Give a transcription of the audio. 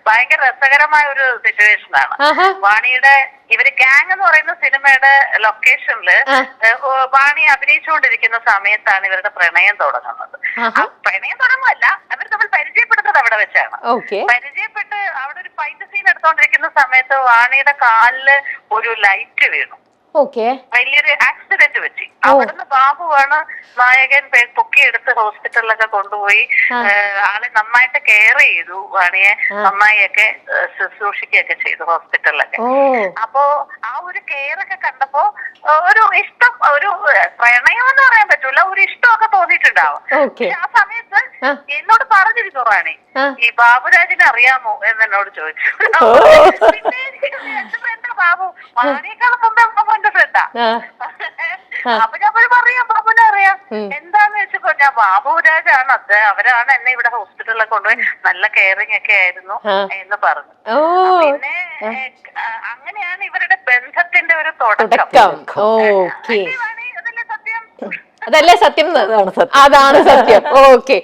ഭയങ്കര രസകരമായ ഒരു സിറ്റുവേഷൻ ആണ്. വാണിയുടെ ഇവര് ഗ്യാങ് എന്ന് പറയുന്ന സിനിമയുടെ ലൊക്കേഷനില് വാണി അഭിനയിച്ചുകൊണ്ടിരിക്കുന്ന സമയത്താണ് ഇവരുടെ പ്രണയം തുടങ്ങുന്നത്. പ്രണയം തുടങ്ങുമല്ല, അവർ തമ്മിൽ പരിചയപ്പെടുന്നത് അവിടെ വെച്ചാണ്. പരിചയപ്പെട്ട് അവിടെ ഒരു ഫൈറ്റ് സീൻ എടുത്തോണ്ടിരിക്കുന്ന സമയത്ത് വാണിയുടെ കാലില് ഒരു ലൈറ്റ് വീണു. വലിയൊരു ആക്സിഡന്റ് പറ്റി. അവിടുന്ന് ബാബുവാണ് നായകൻ പൊക്കിയെടുത്ത് ഹോസ്പിറ്റലിലൊക്കെ കൊണ്ടുപോയി ആളെ നന്നായിട്ട് കെയർ ചെയ്തു. വാണിയെ നന്നായിയൊക്കെ ശുശ്രൂഷിക്കുകയൊക്കെ ചെയ്തു ഹോസ്പിറ്റലിലൊക്കെ. അപ്പോ ആ ഒരു കെയർ ഒക്കെ കണ്ടപ്പോ ഒരു ഇഷ്ടം, ഒരു പ്രണയം എന്ന് പറയാൻ പറ്റൂല, ഒരു ഇഷ്ടമൊക്കെ തോന്നിയിട്ടുണ്ടാവും. ആ സമയത്ത് എന്നോട് പറഞ്ഞിരുന്നു റാണി, ഈ ബാബുരാജിനെ അറിയാമോ എന്നോട് ചോദിച്ചു. പിന്നെ എന്റെ ഫ്രണ്ടാ ബാബു, വാണിയേക്കാളും മുമ്പേ ബാബുന്റെ ഫ്രണ്ടാ. അപ്പൊ ഞാൻ പറയാം ബാബുനെ അറിയാം. എന്താന്ന് വെച്ചപ്പോ ഞാൻ ബാബുരാജാണ് അവരാണ് എന്നെ ഇവിടെ ഹോസ്പിറ്റലിലൊക്കെ കൊണ്ടുപോയി നല്ല കെയറിങ് ഒക്കെ ആയിരുന്നു എന്ന് പറഞ്ഞു. പിന്നെ അങ്ങനെയാണ് ഇവരുടെ ബന്ധത്തിന്റെ ഒരു തുടക്കം. അതല്ലേ സത്യം, അതാണ് സത്യം. ഓക്കെ.